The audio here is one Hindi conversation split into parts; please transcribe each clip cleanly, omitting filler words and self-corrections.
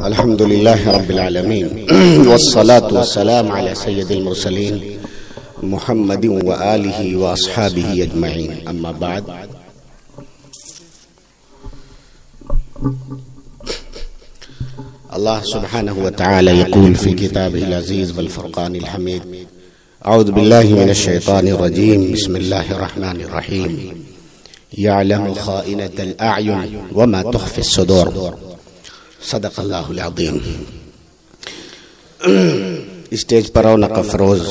अल्हम्दुलिल्लाह रब्बिल आलमीन वस्सलातु वस्सलामु अला सय्यिदिल मुरसलीन मुहम्मदिन व आलिहि व अस्हाबिहि अजमईन, अम्मा बाद। अल्लाह सुब्हानहु व तआला यक़ूल फ़ी किताबिहिल अज़ीज़ वल फ़ुरक़ानिल हमीद, अऊज़ु बिल्लाहि मिनश शैतानिर रजीम, बिस्मिल्लाहिर रहमानिर रहीम, यअलमु ख़ाइनतल अ'युन व मा तुख़फ़िस सुदूर, सदक़ल्लाहुल अज़ीम। स्टेज पर रौनक़ अफ़रोज़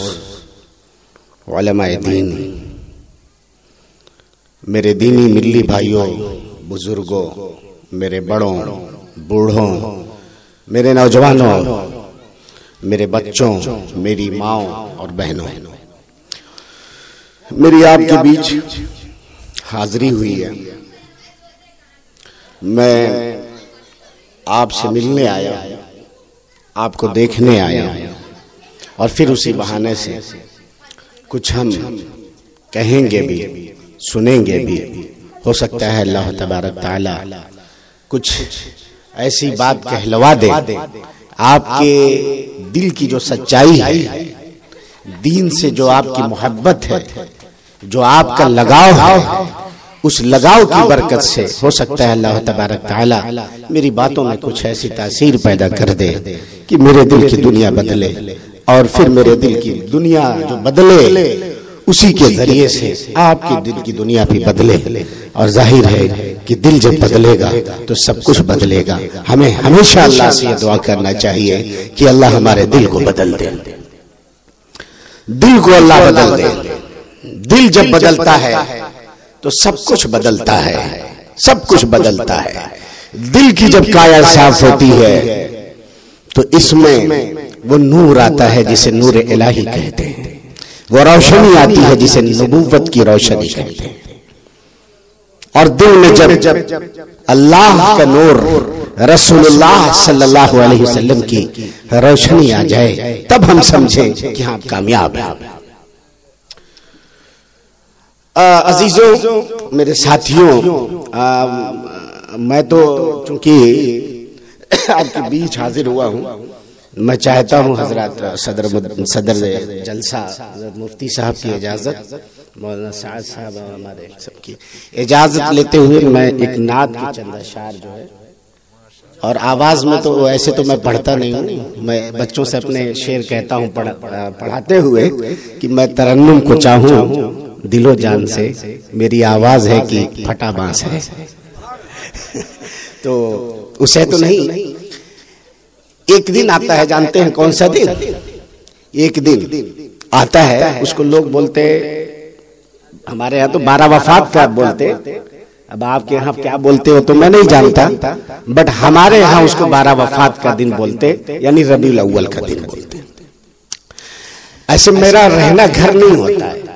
उलमाए दीन, मेरे दीनी मिल्ली भाइयों, बुजुर्गों, मेरे बड़ों, बूढ़ों, मेरे नौजवानों, मेरे बच्चों, मेरी माँओं और बहनों, मेरी आपके बीच हाजिरी हुई है। मैं आपसे मिलने आया, आपको देखने आया और फिर उसी बहाने से कुछ हम कहेंगे भी, सुनेंगे भी। हो सकता है अल्लाह तबारक ताला कुछ ऐसी बात कहलवा दे, आपके दिल की जो सच्चाई है, दीन से जो आपकी मोहब्बत है, जो आपका लगाव है, उस लगाव की बरकत से हो सकता है अल्लाह तबारक ताला मेरी बातों में कुछ ऐसी तासीर पैदा कर दे कि मेरे दिल की दुनिया बदले, और फिर मेरे दिल की दुनिया जो बदले उसी के जरिए से आपके दिल की दुनिया भी बदले। और जाहिर है कि दिल जब बदलेगा तो सब कुछ बदलेगा। हमें हमेशा अल्लाह से ये दुआ करना चाहिए कि अल्लाह हमारे दिल को बदल दे, दिल को अल्लाह बदल दे। दिल जब बदलता है तो सब कुछ बदलता है, सब कुछ बदलता है। दिल की जब काया साफ होती है तो इसमें वो नूर आता है जिसे नूर इलाही कहते हैं, वो रोशनी आती है जिसे नबूवत की रोशनी कहते हैं। और दिल में जब अल्लाह का नूर, रसूलुल्लाह सल्लल्लाहु अलैहि वसल्लम की रोशनी आ जाए, तब हम समझें कि हाँ कामयाब है। अजीजों, मेरे साथियों, मैं तो चूंकि आपके बीच हाजिर हुआ हूँ, मैं चाहता हूँ हजरत सदर जलसा मुफ्ती साहब की इजाज़त, मौलाना साद साहब और हमारे सबकी इजाज़त लेते हुए मैं एक नात की चंद अशार जो है, और आवाज़ में तो ऐसे तो मैं पढ़ता नहीं हूँ, मैं बच्चों से अपने शेर कहता हूँ पढ़ाते हुए कि मैं तरन्नुम को चाहूँ दिलो जान से, मेरी आवाज़ है कि फटा बांस है। तो उसे तो नहीं, एक दिन आता है, जानते हैं कौन सा दिन? एक दिन आता है, उसको लोग बोलते, हमारे यहाँ तो 12 वफात का बोलते, अब आपके यहाँ क्या बोलते हो तो मैं नहीं जानता, बट हमारे यहाँ उसको 12 वफात का दिन बोलते, यानी रबीउल अव्वल का दिन बोलते। ऐसे मेरा रहना घर नहीं होता है,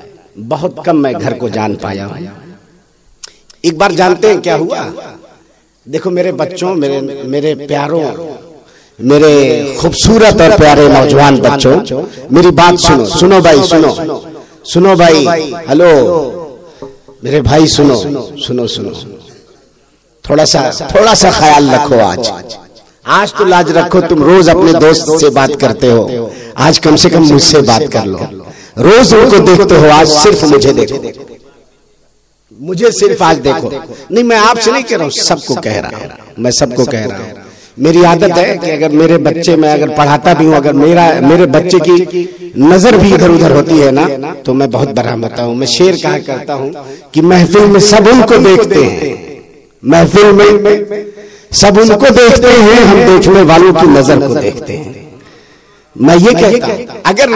बहुत कम मैं घर को जान पाया हूं। एक बार जानते हैं क्या हुआ? देखो मेरे बच्चों, मेरे प्यारों, मेरे खूबसूरत और प्यारे नौजवान बच्चों, मेरी बात सुनो, सुनो भाई, सुनो भाई, हेलो मेरे भाई, सुनो सुनो सुनो, थोड़ा सा ख्याल रखो। आज तो लाज रखो, तुम रोज अपने दोस्त से बात करते हो, आज कम से कम मुझसे बात कर लो। रोज उनको देखते हो, आज सिर्फ मुझे देखो, मुझे सिर्फ आज देखो। नहीं, मैं आपसे नहीं कह रहा हूं, सबको कह रहा हूं, मैं सबको कह रहा हूं। मेरी आदत है कि अगर मेरे बच्चे, मैं अगर पढ़ाता भी हूं, अगर मेरे बच्चे की नजर भी इधर उधर होती है ना, तो मैं बहुत बराम होता हूं। मैं शेर कहा करता हूं कि महफिल में सब उनको देखते हैं, महफिल में सब उनको देखते हैं, हम देखने वालों की नजर को देखते हैं। मैं ये कहता हूं, अगर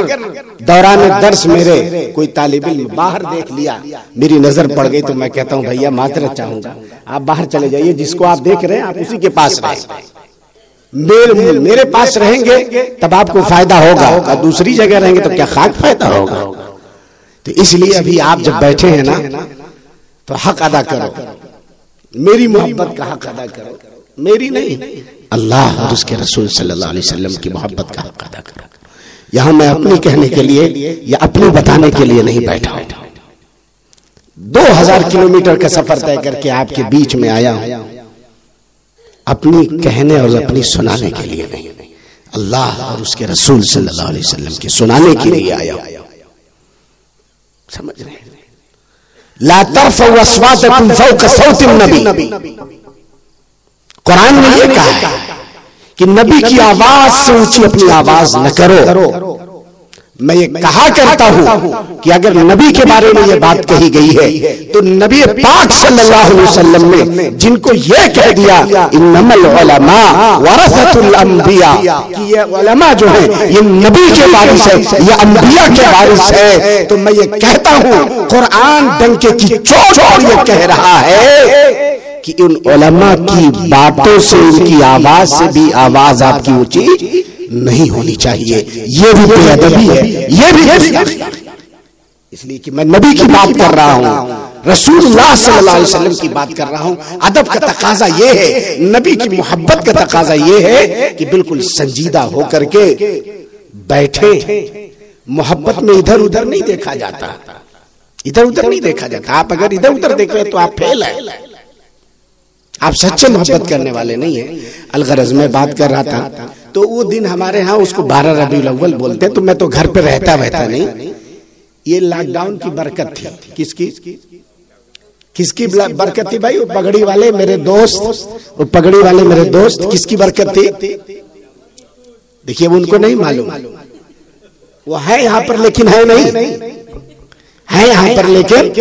दौरान दर्स मेरे कोई तालिब इल्म बाहर देख लिया, मेरी नजर पड़ गई, तो मैं कहता हूं भैया माजरत चाहूंगा, आप बाहर चले जाइए, जिसको आप देख रहे हैं आप उसी के पास रहें। मेरे पास रहेंगे तब आपको फायदा होगा, और दूसरी जगह रहेंगे तो क्या खाक फायदा होगा। तो इसलिए अभी आप जब बैठे हैं ना, तो हक अदा करो, मेरी मोहब्बत का हक अदा करो, मेरी नहीं, अल्लाह और उसके रसूल सल्लल्लाहु अलैहि वसल्लम की मोहब्बत का हक अदा करो। यहां मैं अपनी कहने के लिए या अपनी बताने के लिए नहीं बैठा हूं, 2000 किलोमीटर का सफर तय करके आपके बीच में आया हूं। अपनी कहने और अपनी सुनाने के लिए नहीं, अल्लाह और उसके रसूल सल्लल्लाहु अलैहि वसल्लम के सुनाने के लिए आया। समझ रहे हैं? ला तरफउ अस्वातकुम फौका सौतिन नबी, कुरान ने यह कहा है कि नबी की आवाज से ऊंची अपनी आवाज न करो। मैं ये कहा करता हूं कि अगर नबी के बारे में ये बात कही गई है तो नबी पाक सल्लल्लाहु अलैहि वसल्लम ने जिनको ये कह दिया इन्नमल उलमा वरसतुल अंबिया, कि ये उलमा जो है ये नबी के वारिस है, ये अंबिया के वारिस है, तो मैं ये कहता हूं कुरान डंके की चोट और ये कह रहा है कि उन उलमा की बातों से, उनकी आवाज से भी आवाज आपकी ऊंची नहीं होनी चाहिए। ये भी बेअदबी है, ये भी गुस्ताखी। इसलिए कि मैं नबी की बात कर रहा हूं, रसूलुल्लाह सल्लल्लाहु अलैहि वसल्लम की बात कर रहा हूं। अदब का तकाजा ये है, नबी की मोहब्बत का तकाजा ये है कि बिल्कुल संजीदा होकर के बैठे। मोहब्बत में इधर उधर नहीं देखा जाता, इधर उधर नहीं देखा जाता। आप अगर इधर उधर देख रहे तो आप फेल है, आप सच्चे मोहब्बत करने वाले नहीं है। अलगरज में बात कर रहा था तो वो दिन हमारे यहाँ उसको 12 रबीउल अव्वल बोलते हैं, तो मैं तो घर पे रहता नहीं। ये लॉकडाउन की बरकत थी। किसकी बरकत थी भाई? वो पगड़ी वाले मेरे दोस्त, वो पगड़ी वाले मेरे दोस्त किसकी बरकत थी? देखिए वो उनको नहीं मालूम, वो है यहाँ पर लेकिन है नहीं, है यहाँ पर लेकिन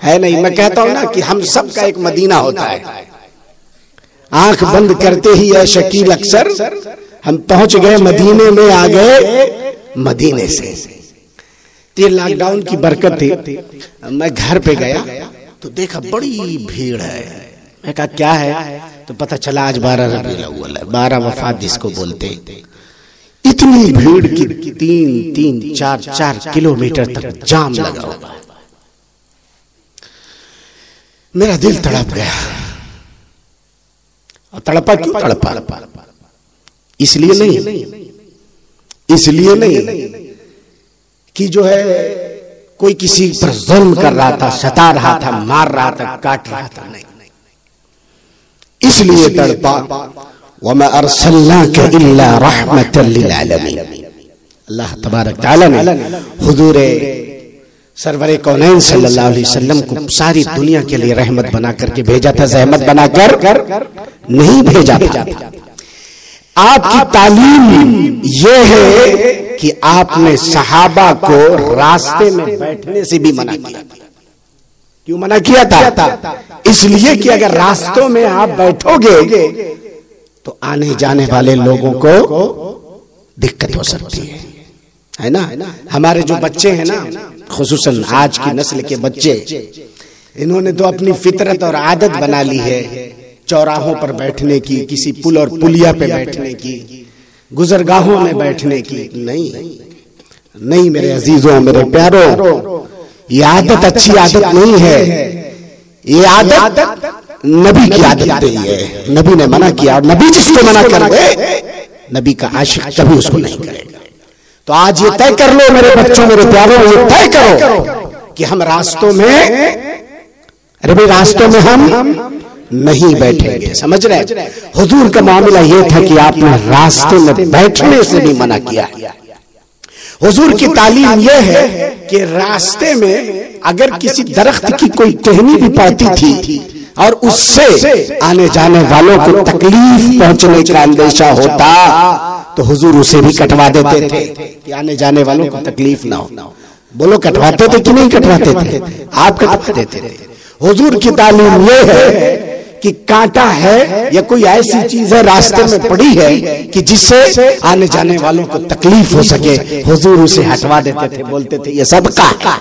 है नहीं। मैं कहता हूं ना कि हम सब का एक मदीना होता है। आंख बंद करते ही है शकील अक्सर हम पहुंच गए मदीने में, आ गए मदीने से। ये लॉकडाउन की बरकत थी। मैं घर पे गया तो देखा बड़ी भीड़ है। मैं कहा क्या है? तो पता चला आज 12 रबीउल अव्वल है, 12 वफात जिसको बोलते हैं। इतनी भीड़ की 3-4 किलोमीटर तक जाम लगा हुआ। मेरा दिल तड़प गया। और तड़पा क्यों? तड़पा इसलिए नहीं कि जो है कोई किसी पर जुल्म कर रहा था, सता रहा था, मार रहा था, काट रहा था, नहीं। इसलिए तड़पा वमा अरसलनाका इल्ला रहमतल लिल आलमीन। अल्लाह तबारक तआला ने हुजूर सरवरे कौनैन सल्लल्लाहु अलैहि वसल्लम को सारी दुनिया के लिए रहमत बना करके भेजा था, ज़हमत बनाकर नहीं भेजा था। आपकी तालीम यह है कि आपने सहाबा को रास्ते में बैठने से भी मना किया। क्यों मना किया था? इसलिए कि अगर रास्तों में आप बैठोगे तो आने जाने वाले लोगों को दिक्कत हो सकती है ना। हमारे जो बच्चे हैं ना, खुसूसन आज की नस्ल के बच्चे, इन्होंने तो अपनी फितरत और आदत बना ली है चौराहों पर बैठने की, किसी पुल और पुलिया पे बैठने की, गुजरगाहों में बैठने की। नहीं मेरे अजीजों, मेरे प्यारों, ये आदत अच्छी आदत नहीं है। ये आदत नबी की आदत नहीं है। नबी ने मना किया, और नबी जिसको मना कर दे, नबी का आशिक कभी उसको नहीं करेगा। तो आज ये तय कर लो मेरे बच्चों, मेरे प्यारों, ये तय करो कि हम रास्तों में, अरे भाई रास्तों में हम नहीं बैठेंगे। समझ रहे? हुजूर का मामला यह था कि आपने रास्ते में बैठने से भी मना किया। हुजूर की तालीम यह है कि रास्ते में अगर किसी दरख्त की कोई टहनी भी पड़ती थी और उससे आने जाने वालों को तकलीफ पहुंचने का अंदेशा होता तो हुजूर उसे भी कटवा देते थे कि आने जाने वालों को तकलीफ ना हो। बोलो कटवाते थे कि नहीं कटवाते थे? आप कटवा देते थे। हुजूर की तालीम यह है कि कांटा है या कोई ऐसी चीज है रास्ते में पड़ी है कि जिससे आने जाने वालों को तकलीफ हो सके, हुजूर उसे हटवा देते थे। बोलते थे ये सदका है,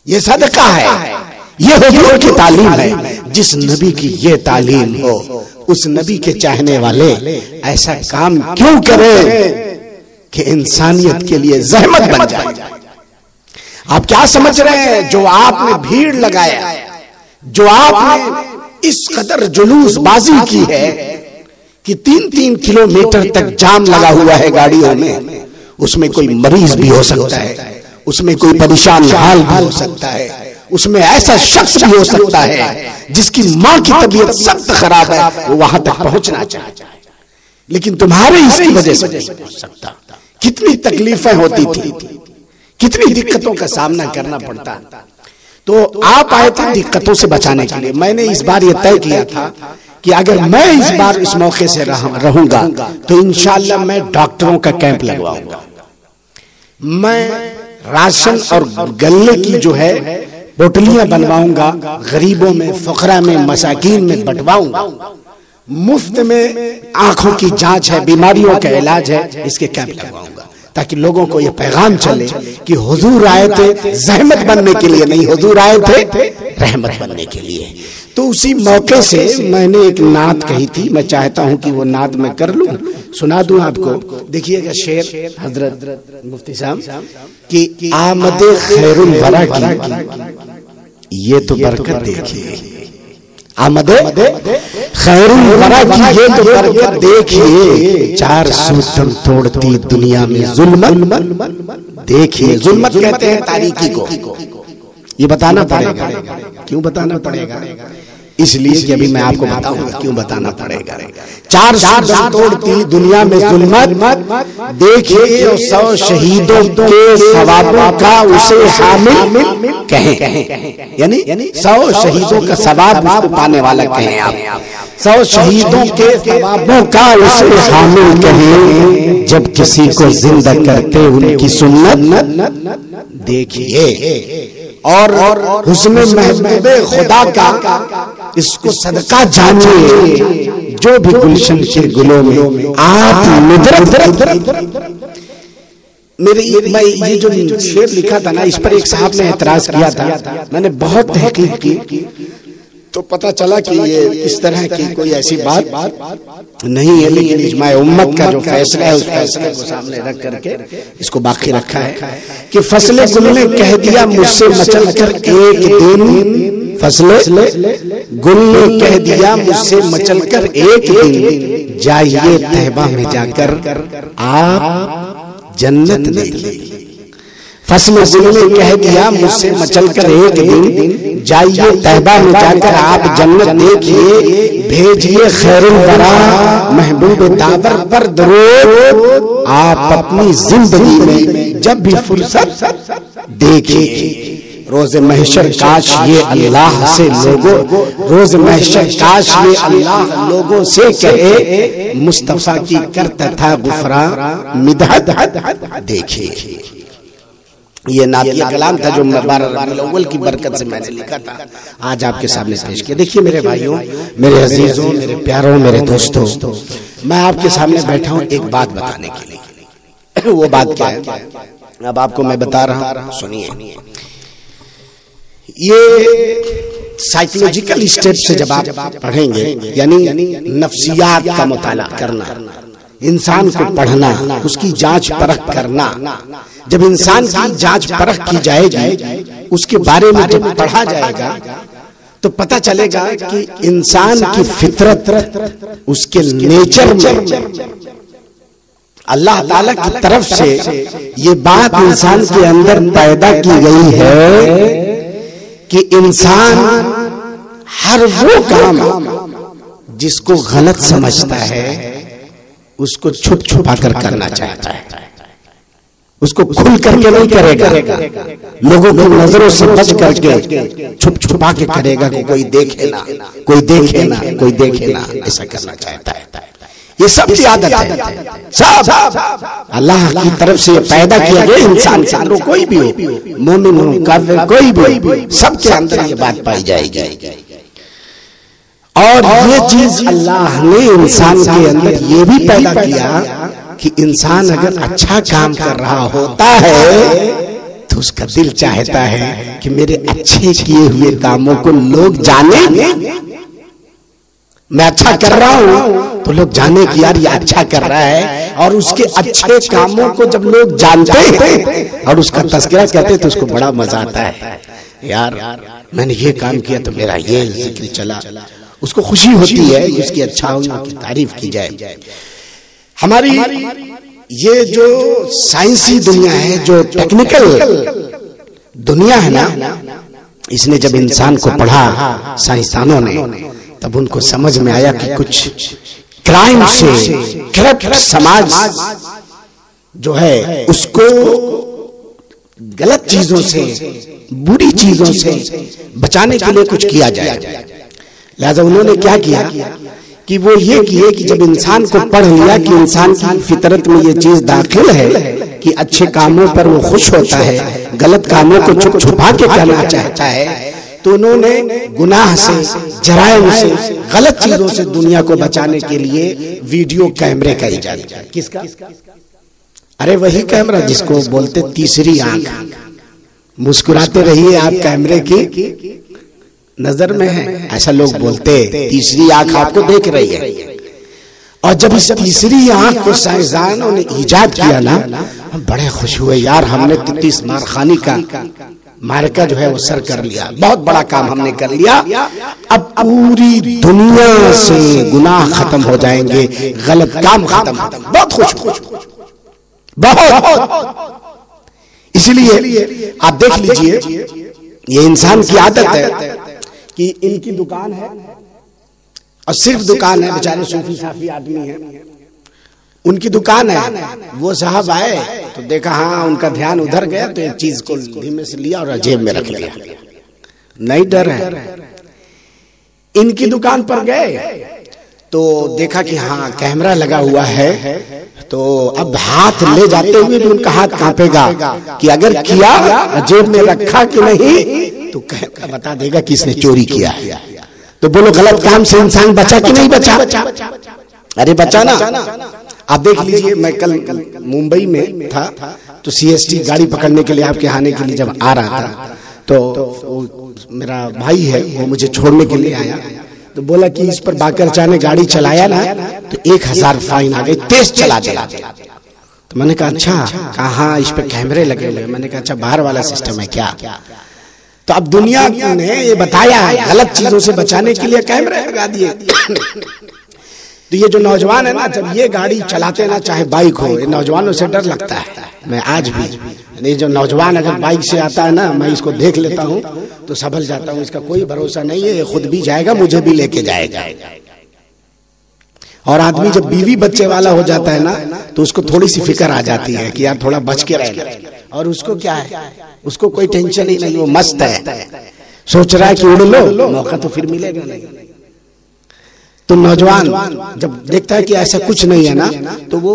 ये सदका है। ये हुजूर की तालीम है। जिस नबी की ये तालीम हो, उस नबी के चाहने वाले ऐसा काम क्यों करें कि इंसानियत के लिए ज़हमत बन जाए। आप क्या समझ रहे हैं? जो आपने भीड़ लगाया, जो आपने इस कदर जुलूस बाजी की है कि 3-3 किलोमीटर तक जाम लगा हुआ है गाड़ियों में, उसमें कोई मरीज भी हो सकता है, उसमें कोई परेशान हाल भी हो सकता है, उसमें ऐसा शख्स भी हो सकता है जिसकी माँ की तबीयत सख्त खराब है, वो वहां तक पहुंचना चाहता है, लेकिन तुम्हारे इसकी वजह से नहीं पहुंच सकता। कितनी तकलीफें होती थी, कितनी दिक्कतों का सामना करना पड़ता। तो आप आए थे दिक्कतों से बचाने के लिए। मैंने इस बार यह तय किया था कि अगर मैं इस बार इस मौके से रहूंगा तो इंशाअल्लाह मैं डॉक्टरों का कैंप लगवाऊंगा। मैं राशन और गल्ले की जो है पोटलियां बनवाऊंगा, गरीबों में, फकरा में, मसाकीन में बंटवाऊंगा। मुफ्त में आंखों की जांच है, बीमारियों का इलाज है, इसके कैंप लगवाऊंगा ताकि लोगों को यह पैगाम चले कि हुजूर आए थे जहमत बनने के लिए नहीं, हुजूर आए थे रहमत बनने के लिए। तो उसी मौके से मैंने एक नात कही थी, मैं चाहता हूं कि वो नात मैं कर लूं, सुना दूं आपको। देखिएगा शेर हजरत मुफ्ती साहब कि आमदे खैरुल वरा की ये तो बरकत देखिए, आमदे खैरुल वरा की ये तो बरकत देखिए, 4 सूतम तोड़ती दुनिया में जुल्मत देखिए। जुल्मत कहते हैं तारीकी को, ये बताना पड़ेगा। क्यों बताना पड़ेगा? इसलिए कि अभी मैं आपको बताऊंगा क्यों बताना पड़ेगा। 4 सूतम तोड़ती दुनिया में जुल्मत देखिए, 100 शहीदों के सवाबों का उसे हामिल कहें, यानी 100 शहीदों का सवाब उसको पाने वाला कहें आप। 100 शहीदों के सवाबों का उसे हामिल कहें, जब किसी को जिंदा करते उनकी सुन्नत देखिए। और हुस्न महबूबे खुदा का इसको सदका जानिए, जो भी गुलशन के गुलों में आप मैं ये जो शेर लिखा था ना, इस पर एक साहब ने एतराज किया था। मैंने बहुत तहकीक की तो पता चला कि ये इस तरह की कोई ऐसी बात नहीं है, लेकिन इजमाए उम्मत का जो फैसला है उस फैसले को सामने रख करके इसको बाकी रखा है कि फसले गुल ने कह दिया मुझसे मचल कर एक दिन, फसले गुल ने कह दिया मुझसे मचल कर एक दिन, जाइए तहबा में जाकर आप जन्नत देखिए। फसले गुल ने कह दिया मुझसे मचल कर एक दिन, जाइए तहबा में जाकर आप जन्नत देखिए। भेजिए खैरुल वरा महबूब ताबर पर दरूद, आप अपनी जिंदगी में जब भी फुर्सत देखिए। रोज़े महशर काश ये अल्लाह से लोगों, रोज़े महशर काश ये अल्लाह लोगों से कहे, मुस्तफा की करता था गुफरा मिदहद देखिए। ये नातिया कलाम था जो 12 रबीउल अव्वल की बरकत से मैंने लिखा था, आज आपके सामने पेश किया। देखिए मेरे भाइयों, मेरे अजीजों, मेरे प्यारों, मेरे दोस्तों, मैं आपके सामने बैठा हूं एक बात बताने के लिए। वो बात क्या है अब आपको मैं बता रहा हूं, सुनिए। ये साइकोलॉजिकल स्टेप से जब आप पढ़ेंगे, यानी नफ्सियात का मुताला करना, इंसान को पढ़ना, उसकी जांच परख करना। जब इंसान की जांच परख की जाएगी, उसके बारे में जब पढ़ा जाएगा तो पता चलेगा कि इंसान की फितरत, उसके नेचर में अल्लाह ताला की तरफ से ये बात इंसान के अंदर पैदा की गई है कि इंसान हर वो काम जिसको गलत समझता है उसको छुप छुपा कर करना चाहता है, उसको खुल करके नहीं करेगा, लोगों की नजरों से बच करके छुप छुपा के करेगा कि कोई देखे ना, कोई देखे ना, कोई देखे ना, ऐसा करना चाहता है। ये सबकी आदत है, सब अल्लाह की तरफ से पैदा किया गया इंसान के अंदर, कोई भी हो, मोमिन हो, काफिर, कोई भी, सबके अंदर ये बात पाई जाएगी। और ये चीज अल्लाह ने इंसान के अंदर ये भी पैदा किया कि इंसान अगर अच्छा काम कर रहा होता है तो उसका दिल चाहता है कि मेरे अच्छे किए हुए कामों को लोग जाने, मैं अच्छा कर रहा हूं तो लोग जाने कि यार ये अच्छा कर रहा है। और उसके अच्छे कामों को जब लोग जानते हैं और उसका तस्करा करते हैं तो उसको बड़ा मजा आता है, यार मैंने ये काम किया तो मेरा ये जिक्र चला, उसको खुशी होती है कि उसकी अच्छाइयों की तारीफ की जाए। हमारी ये जो साइंसी दुनिया है, जो टेक्निकल दुनिया है ना, इसने जब इंसान को पढ़ा साइंसदानों ने, तब उनको समझ में आया कि कुछ क्राइम से, करप्ट समाज जो है उसको गलत चीजों से, बुरी चीजों से बचाने के लिए कुछ किया जाए। लिहाजा उन्होंने क्या किया कि वो ये किए कि जब इंसान को पढ़ लिया कि इंसान की फितरत में ये चीज दाखिल है कि अच्छे कामों पर वो खुश होता है, गलत कामों को छुप छुपा के करना चाहता है, तो उन्होंने गुनाह से, जराइम से, गलत चीजों से दुनिया को बचाने के लिए वीडियो कैमरे का इजाद किया। किसका? अरे वही कैमरा जिसको बोलते तीसरी आंख। मुस्कुराते रहिए, आप कैमरे की नजर में है, ऐसा लोग बोलते। तीसरी आंख आपको देख रही है। और जब इस तीसरी आंख को साइंसदानों ने इजाद किया ना, हम बड़े खुश हुए, यार हमने तीस मारखानी का मार्का जो है वो सर कर लिया, बहुत बड़ा काम हमने कर लिया। अब पूरी दुनिया से गुनाह खत्म हो जाएंगे, गलत काम खत्म। बहुत खुश, बहुत। इसलिए आप देख लीजिए, ये इंसान की आदत है कि इनकी दुकान है और सिर्फ दुकान है, बेचारे सूफी साफी आदमी है, उनकी दुकान है। वो साहब आए तो देखा, हाँ उनका ध्यान उधर गया तो एक चीज को धीमे से लिया और जेब में रख लिया। नहीं डर है। इनकी दुकान पर गए तो देखा कि हाँ कैमरा लगा हुआ है, तो अब हाथ ले जाते हुए भी उनका हाथ कांपेगा कि अगर किया, जेब में रखा कि नहीं, तो बता देगा कि इसने चोरी किया है। तो बोलो गलत काम से इंसान बचा कि नहीं बचा? अरे बचा ना। आप देख लीजिए, मैं कल मुंबई में था तो सीएसटी गाड़ी पकड़ने के लिए, आपके आने के लिए जब आ रहा था तो मेरा भाई है वो मुझे छोड़ने के लिए आया, तो बोला कि इस पर बाकरचा ने गाड़ी चलाया ना तो 1000 फाइन आ गई, तेज चला दिया। तो मैंने कहा अच्छा, कहा इस पे कैमरे लगे हुए। मैंने कहा अच्छा बाहर वाला सिस्टम है क्या? तो अब दुनिया ने ये बताया है गलत चीजों से बचाने के लिए कैमरे लगा दिए। तो ये जो नौजवान है ना, जब ये गाड़ी चलाते ना, चाहे बाइक हो, ये नौजवानों से डर लगता है। मैं आज भी, ये जो नौजवान अगर बाइक से आता है ना, मैं इसको देख लेता हूँ तो संभल जाता हूँ, इसका कोई भरोसा नहीं है, ये खुद भी जाएगा, मुझे भी लेके जाएगा। और आदमी जब बीवी बच्चे वाला हो जाता है ना, तो उसको थोड़ी सी फिक्र आ जाती है कि यार थोड़ा बच के रहना। और उसको क्या है, उसको कोई टेंशन ही नहीं, वो मस्त है, सोच रहा है कि उड़ लो, मौका तो फिर मिलेगा नहीं। तो नौजवान जब देखता है कि ऐसा कुछ नहीं है ना, तो वो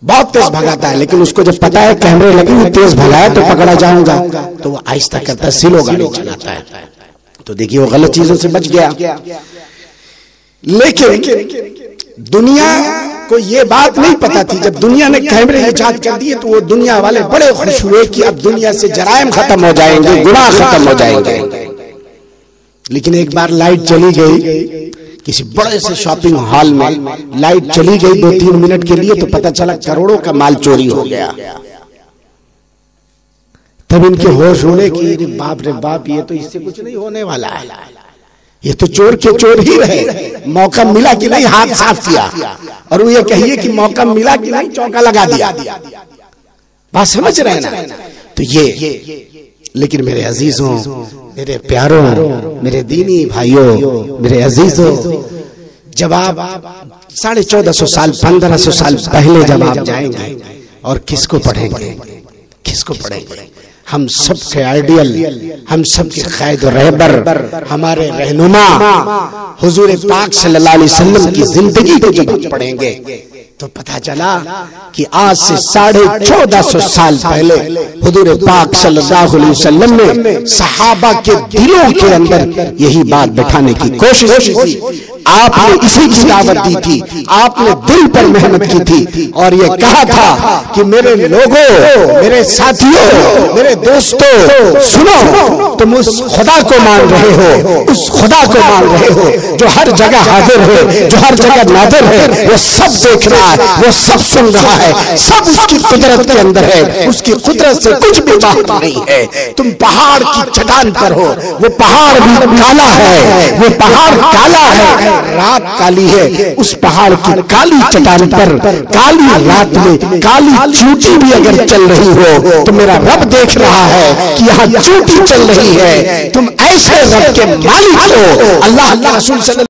बहुत तेज भगाता है। लेकिन उसको जब पता है कैमरे लगे हुए, तेज भगाया तो पकड़ा जाऊंगा, तो वो आहिस्ता करता है, स्लो गाड़ी चलाता है। तो देखिए वो गलत चीजों से बच गया। लेकिन दुनिया को ये बात नहीं पता थी। जब दुनिया ने कैमरे इजाद कर दिए तो वो दुनिया वाले बड़े खुश हुए कि अब दुनिया से जराइम खत्म हो जाएंगे, गुनाह खत्म हो जाएंगे। लेकिन एक बार लाइट चली गई किसी बड़े से शॉपिंग हॉल में, लाइट चली गई 2-3 मिनट के लिए, तो पता चला करोड़ों का माल चोरी हो गया। तब इनके होश उड़े कि रे बाप, ये तो इससे कुछ नहीं होने वाला है, ये तो चोर के चोर ही रहे। मौका मिला कि नहीं, हाथ साफ किया। और वो ये कहिए कि मौका मिला कि नहीं, चौका लगा दिया। बात समझ रहे ना? तो ये, लेकिन मेरे अजीजों, मेरे प्यारों, मेरे दीनी भाइयों, मेरे अजीजों, जब आप 1450 साल 1500 साल पहले जब आप जाएंगे और किसको पढ़ेंगे, किसको पढ़ेंगे? हम सबके आइडियल, हम सबके क़ायद और रहबर, हमारे रहनुमा हुजूर पाक सल्लल्लाहु अलैहि वसल्लम की जिंदगी को जब हम पढ़ेंगे तो पता चला कि आज से 1450 साल पहले हुजूर पाक सल्लल्लाहु अलैहि वसल्लम ने सहाबा के दिलों के अंदर यही बात बैठाने की कोशिश की। आपने इसी की दावत दी थी, आपने दिल पर मेहनत की थी और ये कहा था कि मेरे लोगों, मेरे साथियों, मेरे दोस्तों, सुनो, तुम उस खुदा को मान रहे हो, उस खुदा को मान रहे हो जो हर जगह हाजिर है, जो हर जगह नाज़िर है, वो सब देख रहा है, वो सब सुन रहा है, सब उसकी कुदरत के अंदर है, उसकी कुदरत से कुछ भी बाहर नहीं है। तुम पहाड़ की चट्टान पर हो, वो पहाड़ भी काला है, वो पहाड़ काला है, रात काली है, उस पहाड़ की काली चट्टान पर काली रात में काली चींटी भी अगर चल रही हो तो मेरा रब देख रहा है कि यहाँ चींटी चल रही है। तुम ऐसे रब के मालिक हो। अल्लाह के रसूल